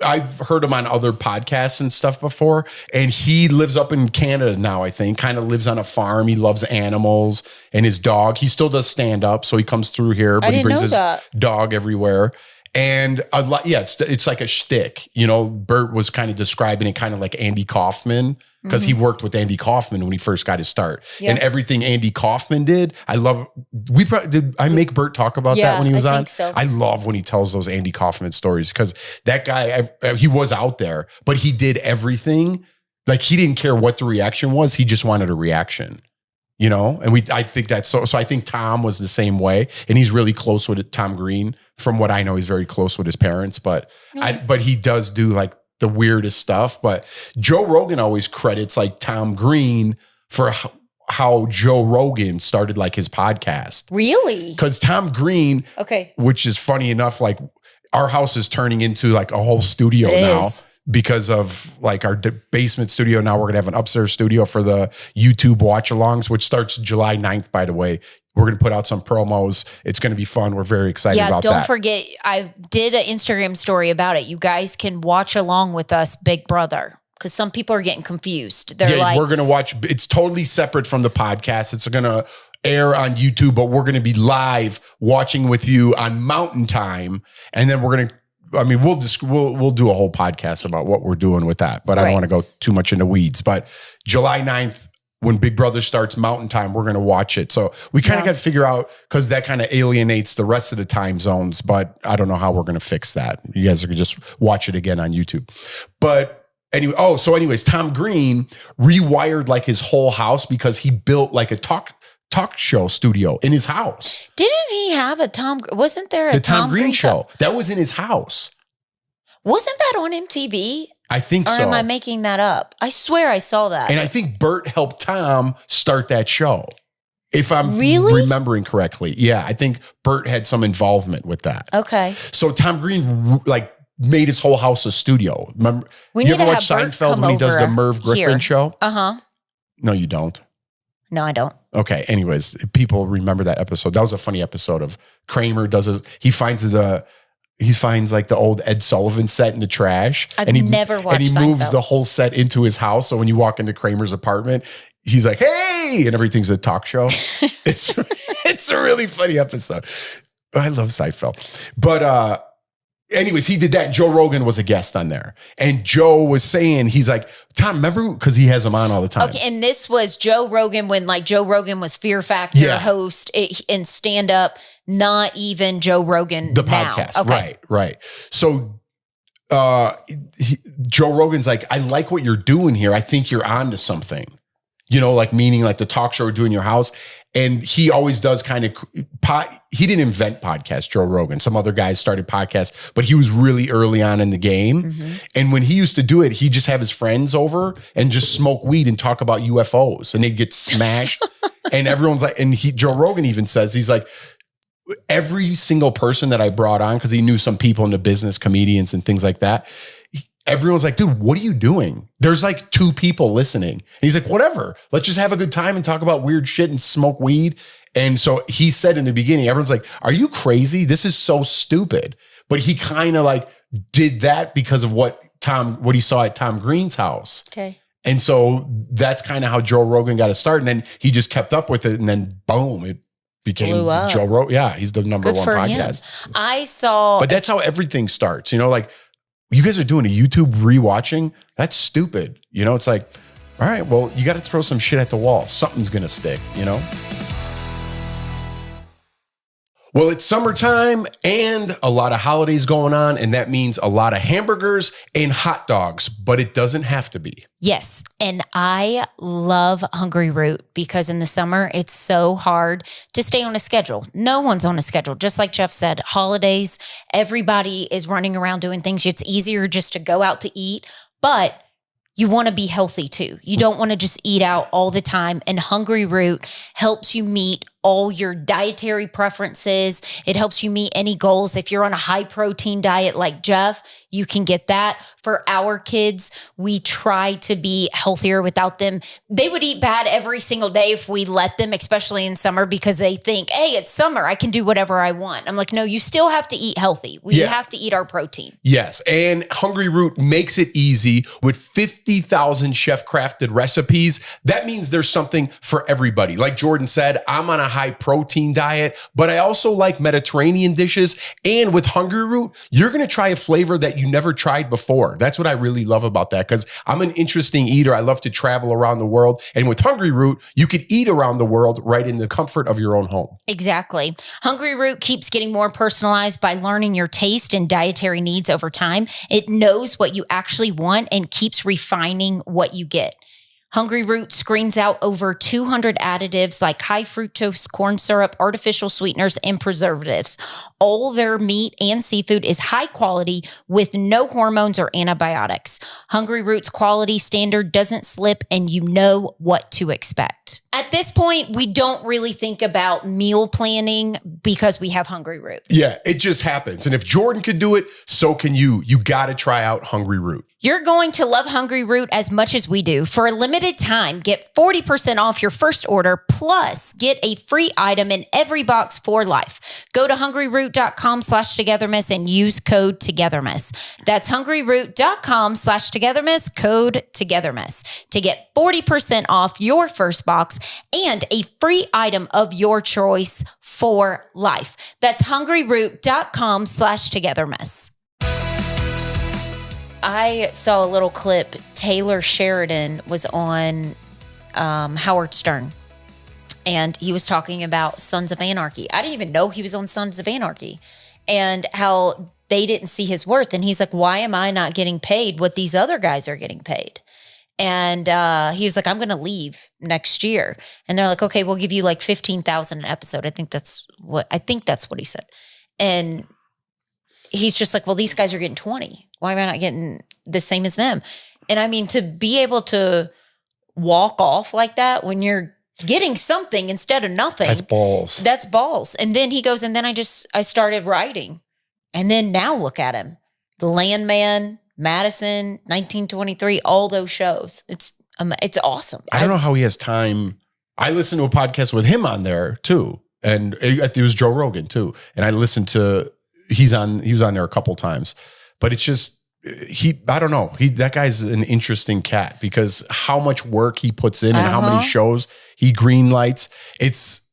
Speaker 2: I've heard him on other podcasts and stuff before, and he lives up in Canada now, I think, kind of lives on a farm. He loves animals and his dog. He still does stand up, so he comes through here, but he brings his dog everywhere. And a lot, yeah, it's like a shtick. You know, Bert was kind of describing it kind of like Andy Kaufman, because he worked with Andy Kaufman when he first got his start. Yeah. And everything Andy Kaufman did, I love. Did I make Bert talk about that when he was on?
Speaker 3: So.
Speaker 2: I love when he tells those Andy Kaufman stories, because that guy, he was out there, but he did everything. Like he didn't care what the reaction was. He just wanted a reaction. You know, and I think that's so I think Tom was the same way, and he's really close with Tom Green. From what I know, he's very close with his parents, but he does do like the weirdest stuff. But Joe Rogan always credits like Tom Green for how Joe Rogan started like his podcast.
Speaker 3: Really?
Speaker 2: Because Tom Green, which is funny enough, like our house is turning into like a whole studio now. Because of like our basement studio. Now we're going to have an upstairs studio for the YouTube Watchalongs, which starts July 9th, by the way. We're going to put out some promos. It's going to be fun. We're very excited about that. Yeah, don't
Speaker 3: forget, I did an Instagram story about it. You guys can watch along with us, Big Brother, because some people are getting confused. They're like,
Speaker 2: we're going to watch. It's totally separate from the podcast. It's going to air on YouTube, but we're going to be live watching with you on Mountain Time. And then we're going to, we'll do a whole podcast about what we're doing with that, but I don't want to go too much into weeds. But July 9th, when Big Brother starts Mountain Time, we're going to watch it. So we kind of got to figure out, because that kind of alienates the rest of the time zones, but I don't know how we're going to fix that. You guys are going to just watch it again on YouTube. But anyway, anyways, Tom Green rewired like his whole house because he built like a talk show studio in his house.
Speaker 3: Didn't he have wasn't there
Speaker 2: the Tom Green show? That was in his house.
Speaker 3: Wasn't that on MTV?
Speaker 2: I think so.
Speaker 3: Or am I making that up? I swear I saw that.
Speaker 2: And I think Bert helped Tom start that show. If I'm remembering correctly. Yeah, I think Bert had some involvement with that.
Speaker 3: Okay.
Speaker 2: So Tom Green like made his whole house a studio. Remember, you ever watch Seinfeld when he does the Merv Griffin show? Uh-huh. No, you don't.
Speaker 3: No, I don't.
Speaker 2: Okay. Anyways, people remember that episode. That was a funny episode of Kramer he finds like the old Ed Sullivan set in the trash.
Speaker 3: I've never watched
Speaker 2: And he
Speaker 3: Seinfeld.
Speaker 2: moves the whole set into his house. So when you walk into Kramer's apartment, he's like, hey, and everything's a talk show. It's a really funny episode. I love Seinfeld. But anyways, he did that. And Joe Rogan was a guest on there. And Joe was saying, he's like, Tom, remember? Because he has him on all the time.
Speaker 3: Okay, and this was Joe Rogan when like Joe Rogan was Fear Factor host and stand up, not even Joe Rogan
Speaker 2: the
Speaker 3: now.
Speaker 2: Podcast. Okay. Right. So Joe Rogan's like, I like what you're doing here. I think you're onto something. You know, like meaning like the talk show we're doing in your house. And he always does kind of he didn't invent podcasts, Joe Rogan. Some other guys started podcasts, but he was really early on in the game. Mm-hmm. And when he used to do it, he'd just have his friends over and just smoke weed and talk about UFOs, and they'd get smashed. And everyone's like, and Joe Rogan even says, he's like, every single person that I brought on, because he knew some people in the business, comedians and things like that. Everyone's like, dude, what are you doing? There's like 2 people listening. And he's like, whatever, let's just have a good time and talk about weird shit and smoke weed. And so he said in the beginning, everyone's like, are you crazy? This is so stupid. But he kind of like did that because of what he saw at Tom Green's house. Okay. And so that's kind of how Joe Rogan got a start. And then he just kept up with it. And then boom, it became Joe Rogan. Yeah, he's the number one podcast. But that's how everything starts. You know, like, you guys are doing a YouTube rewatching? That's stupid. You know, it's like, All right, well, you got to throw some shit at the wall. Something's going to stick, you know? Well, it's summertime and a lot of holidays going on, and that means a lot of hamburgers and hot dogs, but it doesn't have to be.
Speaker 3: Yes, and I love Hungry Root because in the summer, it's so hard to stay on a schedule. No one's on a schedule. Just like Jeff said, holidays, everybody is running around doing things. It's easier just to go out to eat, but you want to be healthy too. You don't want to just eat out all the time, and Hungry Root helps you meet all your dietary preferences. It helps you meet any goals. If you're on a high protein diet like Jeff, you can get that. For our kids, we try to be healthier without them. They would eat bad every single day if we let them, especially in summer, because they think, hey, it's summer. I can do whatever I want. I'm like, no, you still have to eat healthy. We have to eat our protein.
Speaker 2: Yes. And Hungry Root makes it easy with 50,000 chef crafted recipes. That means there's something for everybody. Like Jordan said, I'm on a high protein diet, but I also like Mediterranean dishes. And with Hungry Root, you're going to try a flavor that you never tried before. That's what I really love about that, because I'm an interesting eater. I love to travel around the world. And with Hungry Root, you could eat around the world right in the comfort of your own home.
Speaker 3: Exactly. Hungry Root keeps getting more personalized by learning your taste and dietary needs over time. It knows what you actually want and keeps refining what you get. Hungry Root screens out over 200 additives like high fructose corn syrup, artificial sweeteners, and preservatives. All their meat and seafood is high quality with no hormones or antibiotics. Hungry Root's quality standard doesn't slip, and you know what to expect. At this point, we don't really think about meal planning because we have Hungry Root.
Speaker 2: Yeah, it just happens. And if Jordan could do it, so can you. You got to try out Hungry Root.
Speaker 3: You're going to love Hungry Root as much as we do. For a limited time, get 40% off your first order, plus get a free item in every box for life. Go to hungryroot.com/togetherness and use code TogetherMess. That's hungryroot.com/togetherness, code TogetherMess, to get 40% off your first box and a free item of your choice for life. That's hungryroot.com/togetherness. I saw a little clip. Taylor Sheridan was on Howard Stern, and he was talking about Sons of Anarchy. I didn't even know he was on Sons of Anarchy, and how they didn't see his worth. And he's like, why am I not getting paid what these other guys are getting paid? And he was like, I'm going to leave next year. And they're like, okay, we'll give you like $15,000 an episode. I think that's what he said. And he's just like, well, these guys are getting 20. Why am I not getting the same as them? And I mean, to be able to walk off like that when you're getting something instead of nothing.
Speaker 2: That's balls.
Speaker 3: That's balls. And then he goes, and then I started writing. And then now look at him. The Landman, Madison, 1923, all those shows. It's awesome.
Speaker 2: I don't know how he has time. I listened to a podcast with him on there too. And it was Joe Rogan too. And I listened to, he was on there a couple times. But it's just, I don't know. That guy's an interesting cat because how much work he puts in and how many shows he green lights. It's,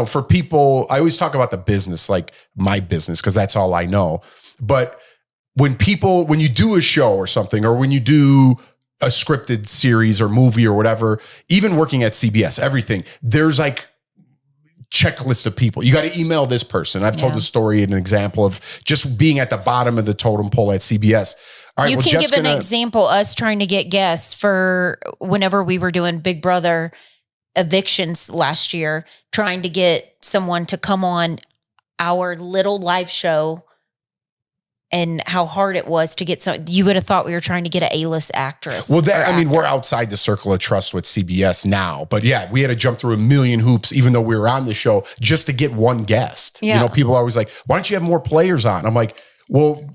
Speaker 2: for people, I always talk about the business, like my business, because that's all I know. But when you do a show or something, or when you do a scripted series or movie or whatever, even working at CBS, everything, there's like checklist of people. You got to email this person. I've told the story, an example of just being at the bottom of the totem pole at CBS. All right,
Speaker 3: you can give an example, us trying to get guests for whenever we were doing Big Brother evictions last year, trying to get someone to come on our little live show, and how hard it was to get some. You would have thought we were trying to get an A-list actress.
Speaker 2: Well, we're outside the circle of trust with CBS now, but yeah, we had to jump through a million hoops, even though we were on the show, just to get one guest.
Speaker 3: Yeah.
Speaker 2: People are always like, why don't you have more players on? I'm like, well,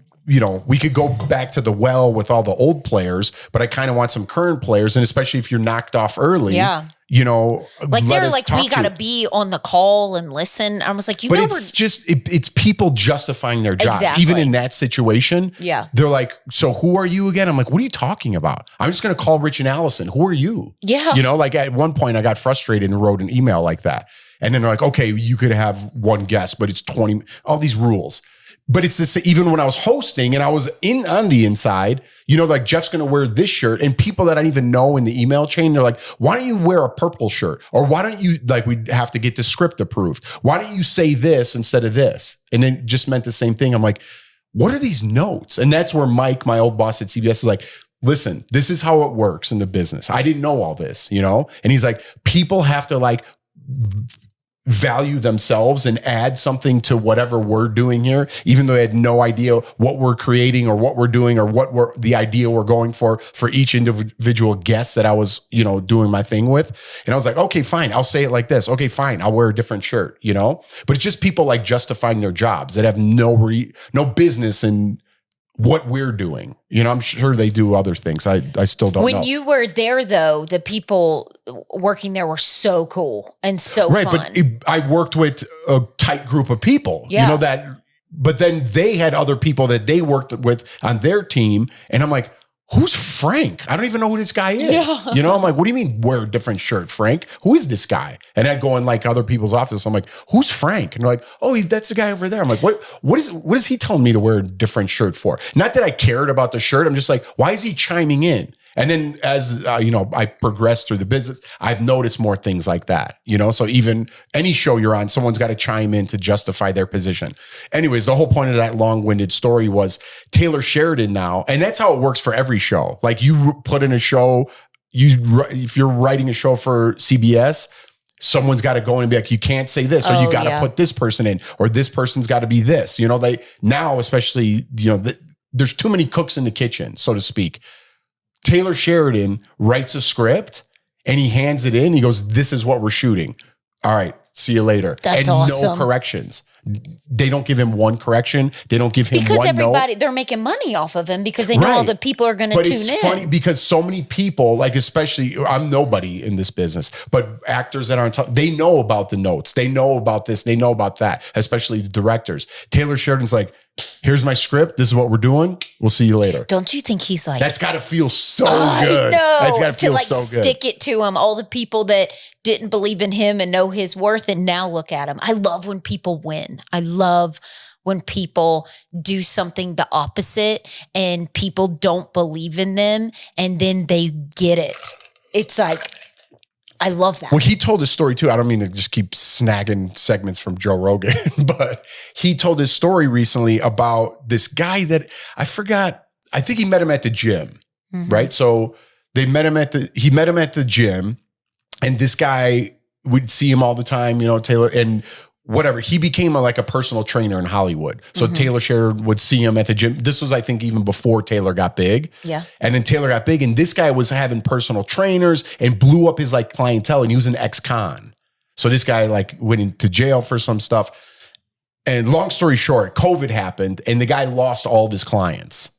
Speaker 2: we could go back to the well with all the old players, but I kind of want some current players. And especially if you're knocked off early,
Speaker 3: like they're like, we got to be on the call and listen. I was like,
Speaker 2: but it's people justifying their jobs.
Speaker 3: Exactly.
Speaker 2: Even in that situation.
Speaker 3: Yeah.
Speaker 2: They're like, so who are you again? I'm like, what are you talking about? I'm just going to call Rich and Allison. Who are you?
Speaker 3: Yeah.
Speaker 2: Like at one point I got frustrated and wrote an email like that. And then they're like, okay, you could have one guest, but it's 20, all these rules. but it's this, even when I was hosting and I was on the inside, like Jeff's going to wear this shirt, and people that I didn't even know in the email chain, they're like, why don't you wear a purple shirt? Or why don't you, like, we'd have to get the script approved. Why don't you say this instead of this? And then it just meant the same thing. I'm like, what are these notes? And that's where Mike, my old boss at CBS, is like, listen, this is how it works in the business. I didn't know all this, And he's like, people have to like value themselves and add something to whatever we're doing here, even though they had no idea what we're creating or what we're doing or what the idea we're going for each individual guest that I was, doing my thing with. And I was like, okay, fine. I'll say it like this. Okay, fine. I'll wear a different shirt, but it's just people like justifying their jobs that have no business in what we're doing. I'm sure they do other things. I still don't know.
Speaker 3: When you were there, though, the people working there were so cool and so fun.
Speaker 2: But I worked with a tight group of people, but then they had other people that they worked with on their team. And I'm like, who's Frank? I don't even know who this guy is. I'm like, what do you mean wear a different shirt, Frank? Who is this guy? And I go in like other people's office. I'm like, who's Frank? And they're like, oh, that's the guy over there. I'm like, what is he telling me to wear a different shirt for? Not that I cared about the shirt. I'm just like, why is he chiming in? And then as, I progressed through the business, I've noticed more things like that, so even any show you're on, someone's got to chime in to justify their position. Anyways, the whole point of that long-winded story was Taylor Sheridan now, and that's how it works for every show. Like you put in a show, if you're writing a show for CBS, someone's got to go in and be like, you can't say this, or you got to put this person in, or this person's got to be this, they now, especially, there's too many cooks in the kitchen, so to speak. Taylor Sheridan writes a script and he hands it in. He goes, this is what we're shooting. All right, see you later.
Speaker 3: That's
Speaker 2: and
Speaker 3: awesome.
Speaker 2: No corrections. They don't give him one correction. They don't give him
Speaker 3: because
Speaker 2: one
Speaker 3: everybody, they're making money off of him because they know all the people are going to tune in. But it's
Speaker 2: funny because so many people, like especially, I'm nobody in this business, but actors that aren't, they know about the notes. They know about this. They know about that, especially the directors. Taylor Sheridan's like, here's my script. This is what we're doing. We'll see you later.
Speaker 3: Don't you think he's like,
Speaker 2: that's got to feel so good. That's got to feel so good.
Speaker 3: Stick it to him. All the people that didn't believe in him and know his worth and now look at him. I love when people win. I love when people do something the opposite and people don't believe in them and then they get it. It's like, I love that.
Speaker 2: Well, he told his story too. I don't mean to just keep snagging segments from Joe Rogan, but he told his story recently about this guy that I forgot. I think he met him at the gym, right? So he met him at the gym, and this guy would see him all the time, Taylor, and whatever. He became like a personal trainer in Hollywood. So Taylor Sheridan would see him at the gym. This was, I think, even before Taylor got big.
Speaker 3: Yeah.
Speaker 2: And then Taylor got big, and this guy was having personal trainers and blew up his like clientele, and he was an ex-con. So this guy like went into jail for some stuff. And long story short, COVID happened and the guy lost all of his clients.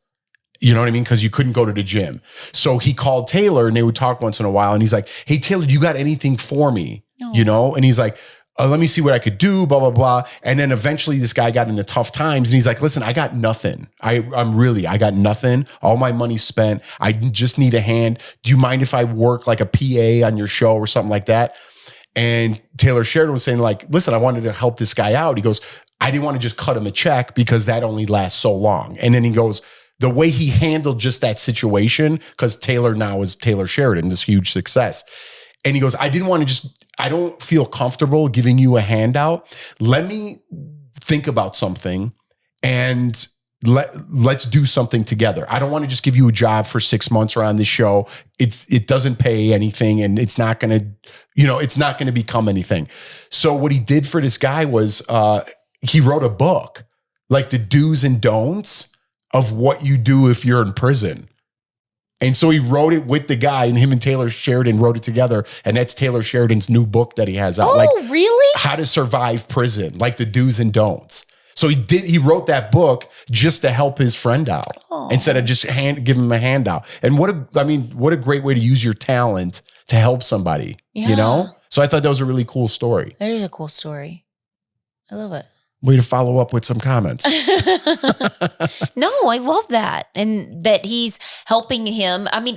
Speaker 2: You know what I mean? Because you couldn't go to the gym. So he called Taylor and they would talk once in a while. And he's like, hey, Taylor, you got anything for me? No. And he's like, let me see what I could do, blah, blah, blah. And then eventually this guy got into tough times and he's like, listen, I got nothing. I got nothing. All my money's spent. I just need a hand. Do you mind if I work like a PA on your show or something like that? And Taylor Sheridan was saying like, listen, I wanted to help this guy out. He goes, I didn't want to just cut him a check because that only lasts so long. And then he goes, the way he handled just that situation, because Taylor now is Taylor Sheridan, this huge success. And he goes, I don't feel comfortable giving you a handout. Let me think about something and let's do something together. I don't want to just give you a job for 6 months or on this show. It doesn't pay anything and it's not going to become anything. So what he did for this guy was he wrote a book, like the do's and don'ts of what you do if you're in prison. And so he wrote it with the guy, and him and Taylor Sheridan wrote it together. And that's Taylor Sheridan's new book that he has out.
Speaker 3: Oh, really?
Speaker 2: How to survive prison, like the do's and don'ts. So he wrote that book just to help his friend out instead of just give him a handout. And what a great way to use your talent to help somebody, So I thought that was a really cool story.
Speaker 3: That is a cool story. I love it.
Speaker 2: Way to follow up with some comments.
Speaker 3: No, I love that. And that he's helping him. I mean,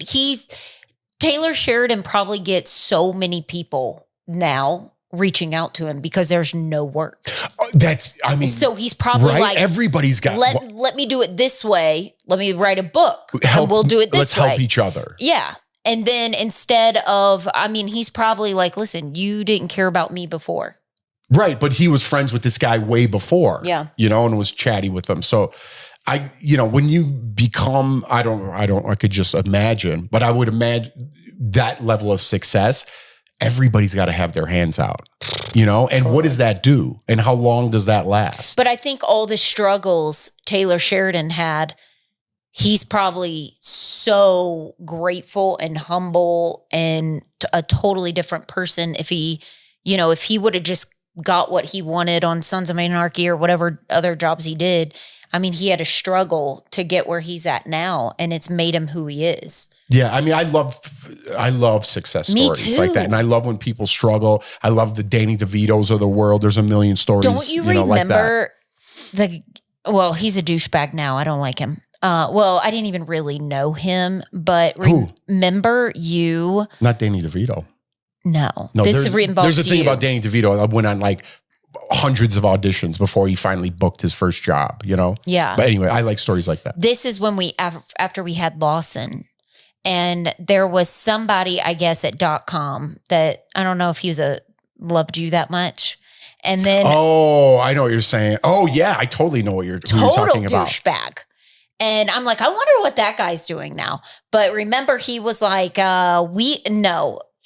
Speaker 3: Taylor Sheridan probably gets so many people now reaching out to him because there's no work.
Speaker 2: So
Speaker 3: he's probably
Speaker 2: right?
Speaker 3: like,
Speaker 2: everybody's got,
Speaker 3: let me do it this way. Let me write a book and we'll do it this way.
Speaker 2: Let's help each other.
Speaker 3: Yeah. And then instead of, he's probably like, listen, you didn't care about me before.
Speaker 2: Right. But he was friends with this guy way before,
Speaker 3: yeah,
Speaker 2: and was chatty with them. So when you become, I could just imagine, but I would imagine that level of success, everybody's got to have their hands out, and what does that do? And how long does that last?
Speaker 3: But I think all the struggles Taylor Sheridan had, he's probably so grateful and humble and a totally different person if he would have just got what he wanted on Sons of Anarchy or whatever other jobs he did. He had a struggle to get where he's at now, and it's made him who he is.
Speaker 2: Yeah, I love success stories like that. And I love when people struggle. I love the Danny DeVitos of the world. There's a million stories. Don't you
Speaker 3: remember he's a douchebag now. I don't like him. I didn't even really know him, but remember you?
Speaker 2: Not Danny DeVito.
Speaker 3: No,
Speaker 2: there's a thing about Danny DeVito. I went on like hundreds of auditions before he finally booked his first job,
Speaker 3: Yeah.
Speaker 2: But anyway, I like stories like that.
Speaker 3: This is when after we had Lawson, and there was somebody, I guess, at .com that I don't know if he loved you that much. And then,
Speaker 2: oh, I know what you're saying. Oh yeah, I totally know who you're talking about.
Speaker 3: Douchebag. And I'm like, I wonder what that guy's doing now. But remember, he was like,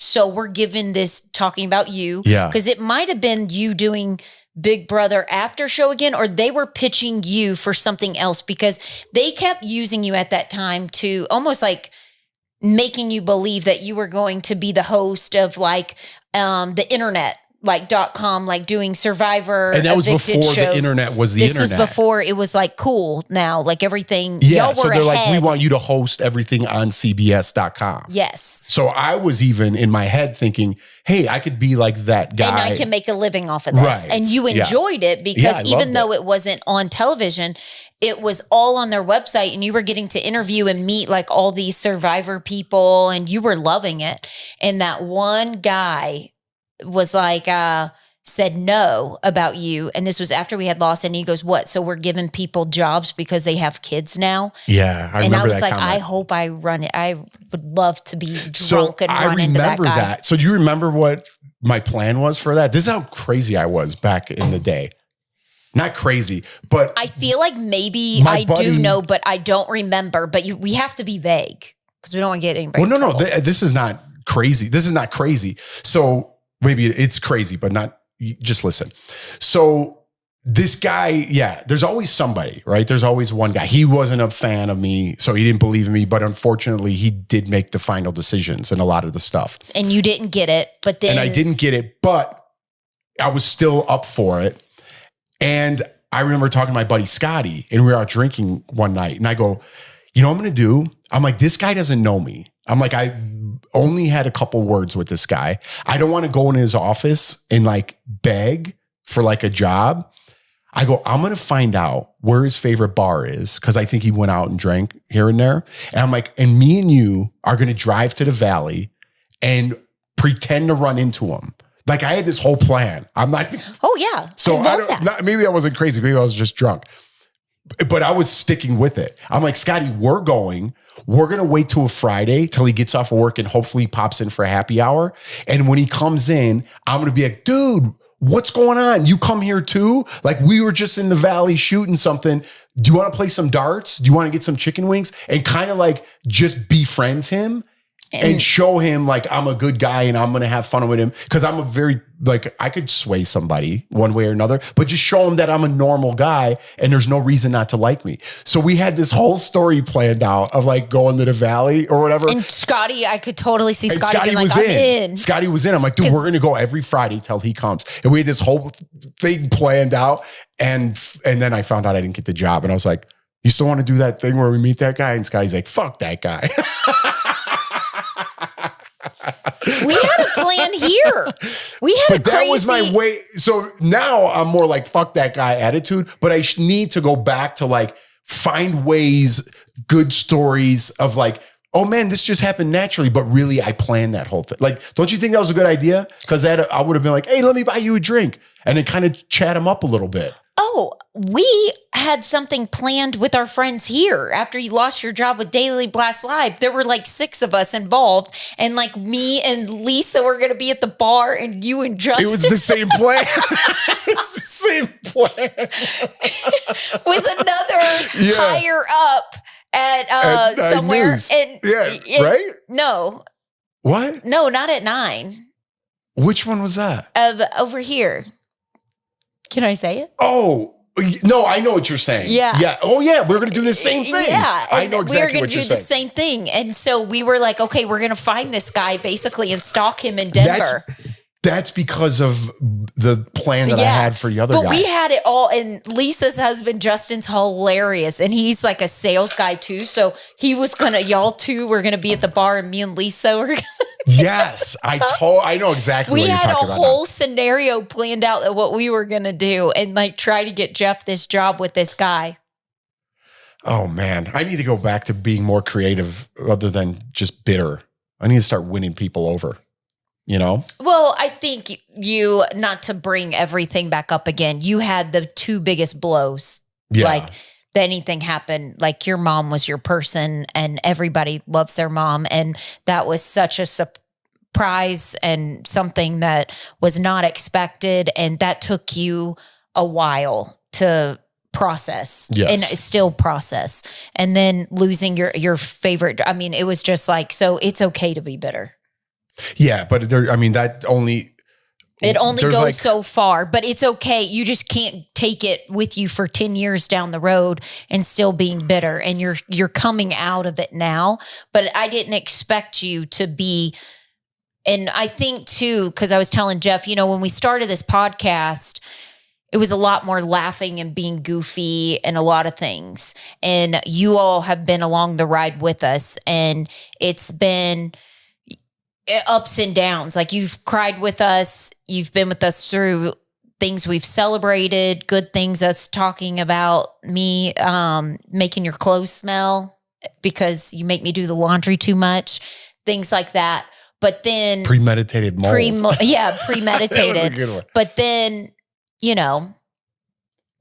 Speaker 3: so we're given this talking about you.
Speaker 2: Yeah.
Speaker 3: Because it might have been you doing Big Brother after show again, or they were pitching you for something else because they kept using you at that time to almost like making you believe that you were going to be the host of like the internet, like .com, like doing Survivor.
Speaker 2: And that was before
Speaker 3: shows.
Speaker 2: The internet was the internet.
Speaker 3: This was before it was like cool now, like everything.
Speaker 2: Yeah,
Speaker 3: y'all
Speaker 2: so
Speaker 3: were
Speaker 2: they're
Speaker 3: ahead.
Speaker 2: like, we want you to host everything on CBS.com.
Speaker 3: Yes.
Speaker 2: So I was even in my head thinking, hey, I could be like that guy.
Speaker 3: And I can make a living off of this.
Speaker 2: Right.
Speaker 3: And you enjoyed it because even though
Speaker 2: it
Speaker 3: it wasn't on television, it was all on their website and you were getting to interview and meet like all these Survivor people and you were loving it. And that one guy was like, said no about you. And this was after we had Lawson. And he goes, what? So we're giving people jobs because they have kids now?
Speaker 2: Yeah.
Speaker 3: I was like, comment. I hope I run it. I would love to be drunk and run into that guy. I remember that.
Speaker 2: So do you remember what my plan was for that? This is how crazy I was back in the day. Not crazy, but
Speaker 3: I feel like maybe I do know, but I don't remember. But we have to be vague because we don't want to get anybody.
Speaker 2: Well, no. This is not crazy. This is not crazy. So maybe it's crazy, but not. Just listen. So this guy, there's always somebody, right? There's always one guy. He wasn't a fan of me, so he didn't believe in me. But unfortunately, he did make the final decisions and a lot of the stuff.
Speaker 3: And you didn't get it, but then.
Speaker 2: And I didn't get it, but I was still up for it. And I remember talking to my buddy Scotty, and we were out drinking one night. And I go, you know what I'm going to do? I'm like, this guy doesn't know me. I'm like, I only had a couple words with this guy. I don't want to go in his office and like beg for like a job. I go, I'm going to find out where his favorite bar is because I think he went out and drank here and there. And I'm like, and me and you are going to drive to the valley and pretend to run into him. Like I had this whole plan. I'm not.
Speaker 3: Oh yeah.
Speaker 2: So maybe I wasn't crazy. Maybe I was just drunk. But I was sticking with it. I'm like, Scotty, we're going to wait till a Friday till he gets off of work and hopefully he pops in for a happy hour. And when he comes in, I'm going to be like, dude, what's going on? You come here too? Like we were just in the valley shooting something. Do you want to play some darts? Do you want to get some chicken wings? And kind of like just befriend him and show him like I'm a good guy and I'm going to have fun with him. Cause I'm a very like, I could sway somebody one way or another, but just show him that I'm a normal guy and there's no reason not to like me. So we had this whole story planned out of like going to the valley or whatever.
Speaker 3: And Scotty, I could totally see Scotty being like, I'm in.
Speaker 2: Scotty was in. I'm like, dude, we're going to go every Friday till he comes. And we had this whole thing planned out. And then I found out I didn't get the job. And I was like, you still want to do that thing where we meet that guy? And Scotty's like, fuck that guy.
Speaker 3: We had a plan here.
Speaker 2: But that was my way. So now I'm more like, fuck that guy attitude. But I need to go back to like find ways, good stories of like oh man, this just happened naturally, but really I planned that whole thing. Like, don't you think that was a good idea? Because I would have been like, hey, let me buy you a drink. And then kind of chat him up a little bit.
Speaker 3: Oh, we had something planned with our friends here after you lost your job with Daily Blast Live. There were like 6 of us involved, and like me and Lisa were going to be at the bar, and you and Justin.
Speaker 2: It was the same plan. It was the same plan.
Speaker 3: With another higher up at somewhere.
Speaker 2: And, right?
Speaker 3: No.
Speaker 2: What?
Speaker 3: No, not at 9.
Speaker 2: Which one was that?
Speaker 3: Over here. Can I say it?
Speaker 2: Oh, no, I know what you're saying.
Speaker 3: Yeah.
Speaker 2: Yeah. Oh, yeah. We're going to do the same thing.
Speaker 3: Yeah.
Speaker 2: I know exactly what you're saying.
Speaker 3: We're going to do the same thing. And so we were like, okay, we're going to find this guy basically and stalk him in Denver.
Speaker 2: That's because of the plan that I had for the other guy.
Speaker 3: But we had it all. And Lisa's husband, Justin's hilarious. And he's like a sales guy too. So he was going to, y'all two were going to be at the bar, and me and Lisa were going to.
Speaker 2: Yes, I know exactly what you're talking about.
Speaker 3: We had a whole scenario planned out of what we were going to do and like try to get Jeff this job with this guy.
Speaker 2: Oh man, I need to go back to being more creative other than just bitter. I need to start winning people over, you know?
Speaker 3: Well, I think you, not to bring everything back up again, you had the 2 biggest blows.
Speaker 2: Yeah.
Speaker 3: Like anything happened, like your mom was your person and everybody loves their mom. And that was such a surprise and something that was not expected. And that took you a while to process and still process. And then losing your favorite, I mean, it was just like, so it's okay to be bitter.
Speaker 2: Yeah, but that only...
Speaker 3: It only goes like, so far, but it's okay. You just can't take it with you for 10 years down the road and still being bitter. And you're coming out of it now. But I didn't expect you to be. And I think too, because I was telling Jeff, when we started this podcast, it was a lot more laughing and being goofy and a lot of things. And you all have been along the ride with us. And it's been ups and downs. Like you've cried with us. You've been with us through things we've celebrated, good things, us talking about me making your clothes smell because you make me do the laundry too much, things like that. But then
Speaker 2: premeditated mold.
Speaker 3: Premeditated.
Speaker 2: That was a good one.
Speaker 3: But then,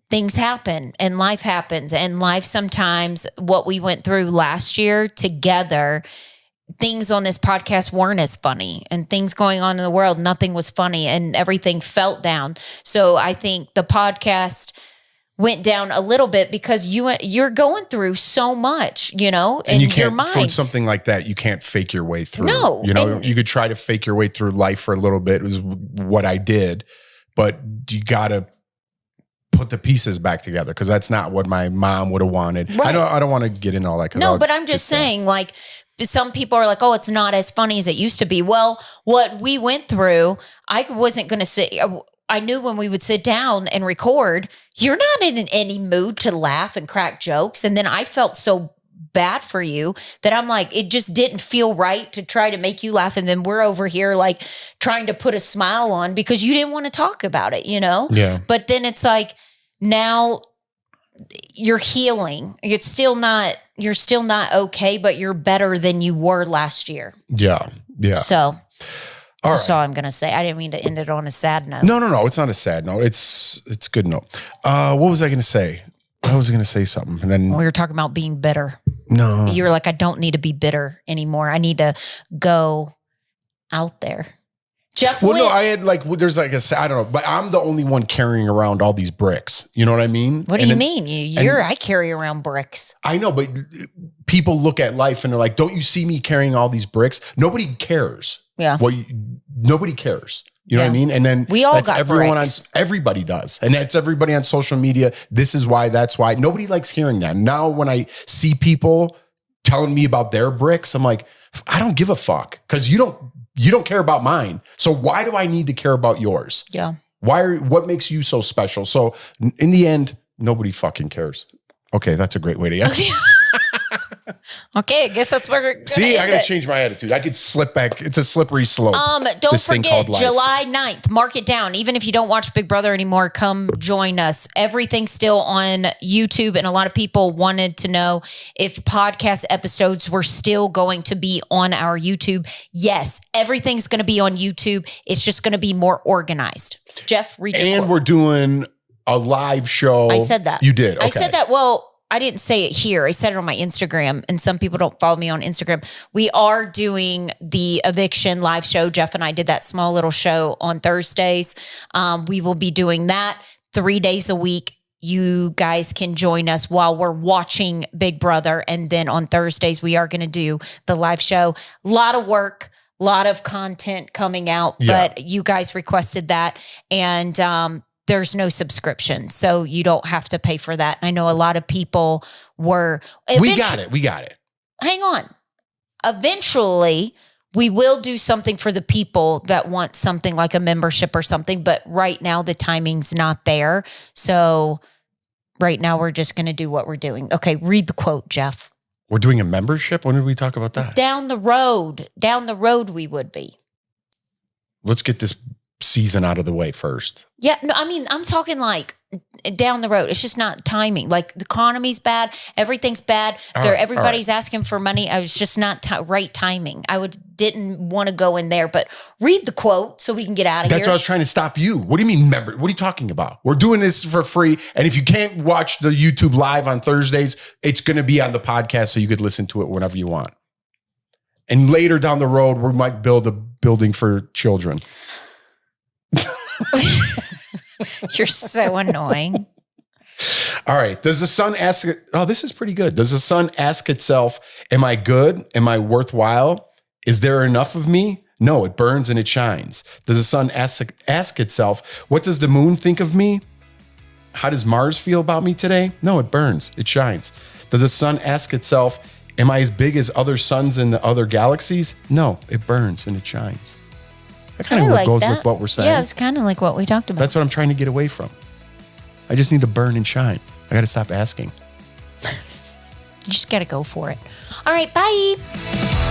Speaker 3: things happen and life happens, and life sometimes, what we went through last year together, things on this podcast weren't as funny, and things going on in the world, nothing was funny, and everything felt down. So I think the podcast went down a little bit because you're going through so much, in your mind.
Speaker 2: For something like that, you can't fake your way through.
Speaker 3: No.
Speaker 2: You could try to fake your way through life for a little bit. It was what I did, but you got to put the pieces back together, because that's not what my mom would have wanted. Right. I don't want to get into all that.
Speaker 3: No, but I'm just saying, like, some people are like, oh, it's not as funny as it used to be. Well, what we went through, I wasn't going to say, I knew when we would sit down and record, you're not in any mood to laugh and crack jokes. And then I felt so bad for you that I'm like, it just didn't feel right to try to make you laugh. And then we're over here like trying to put a smile on because you didn't want to talk about it,
Speaker 2: Yeah.
Speaker 3: But then it's like, now you're healing. You're still not okay, but you're better than you were last year.
Speaker 2: Yeah. Yeah.
Speaker 3: So
Speaker 2: all right.
Speaker 3: That's all I'm going to say. I didn't mean to end it on a sad note.
Speaker 2: No. It's not a sad note. It's a good note. What was I going to say? I was going to say something. And then
Speaker 3: we were talking about being bitter.
Speaker 2: No.
Speaker 3: You were like, I don't need to be bitter anymore. I need to go out there. Jeff
Speaker 2: no, I had there's I don't know, but I'm the only one carrying around all these bricks. You know what I mean?
Speaker 3: What do you mean? I carry around bricks.
Speaker 2: I know, but people look at life and they're like, don't you see me carrying all these bricks? Nobody cares.
Speaker 3: Yeah.
Speaker 2: Nobody cares. You know what I mean? And then
Speaker 3: we all got
Speaker 2: bricks. Everybody does. And that's everybody on social media. This is why, that's why. Nobody likes hearing that. Now when I see people telling me about their bricks, I'm like, I don't give a fuck, because you don't care about mine. So why do I need to care about yours?
Speaker 3: Yeah.
Speaker 2: What makes you so special? So in the end, nobody fucking cares. Okay, that's a great way to end.
Speaker 3: Okay, I guess that's where we're gonna
Speaker 2: See, I
Speaker 3: end
Speaker 2: got to
Speaker 3: it.
Speaker 2: change my attitude. I could slip back. It's a slippery slope.
Speaker 3: Don't
Speaker 2: This thing
Speaker 3: forget
Speaker 2: called life.
Speaker 3: July 9th. Mark it down. Even if you don't watch Big Brother anymore, come join us. Everything's still on YouTube. And a lot of people wanted to know if podcast episodes were still going to be on our YouTube. Yes, everything's going to be on YouTube. It's just going to be more organized. Jeff, read your
Speaker 2: And
Speaker 3: quote.
Speaker 2: we're doing a live show.
Speaker 3: I said that.
Speaker 2: You did. Okay.
Speaker 3: I said that. Well, I didn't say it here. I said it on my Instagram, and some people don't follow me on Instagram. We are doing the eviction live show. Jeff and I did that small little show on Thursdays. We will be doing that 3 days a week. You guys can join us while we're watching Big Brother. And then on Thursdays, we are going to do the live show. A lot of work, a lot of content coming out, but you guys requested that. And, there's no subscription, so you don't have to pay for that. I know a lot of people were.
Speaker 2: We got it.
Speaker 3: Hang on. Eventually, we will do something for the people that want something like a membership or something, but right now the timing's not there. So right now we're just going to do what we're doing. Okay, read the quote, Jeff.
Speaker 2: We're doing a membership? When did we talk about that?
Speaker 3: Down the road we would be.
Speaker 2: Let's get this season out of the way first.
Speaker 3: Yeah, no, I mean, I'm talking like down the road. It's just not timing. Like the economy's bad, everything's bad. Everybody's asking for money. I was just not right timing. Didn't want to go in there, but read the quote so we can get out of here.
Speaker 2: That's why I was trying to stop you. What do you mean member? What are you talking about? We're doing this for free. And if you can't watch the YouTube live on Thursdays, it's going to be on the podcast so you could listen to it whenever you want. And later down the road, we might build a building for children.
Speaker 3: You're so annoying.
Speaker 2: All right. Does the sun ask? Oh, this is pretty good. Does the sun ask itself, am I good? Am I worthwhile? Is there enough of me? No, it burns and it shines. Does the sun ask itself, what does the moon think of me? How does Mars feel about me today? No, it burns. It shines. Does the sun ask itself, am I as big as other suns in the other galaxies? No, it burns and it shines. That kind of goes with what we're saying.
Speaker 3: Yeah, it's kind of like what we talked about.
Speaker 2: That's what I'm trying to get away from. I just need to burn and shine. I got to stop asking.
Speaker 3: You just got to go for it. All right, bye.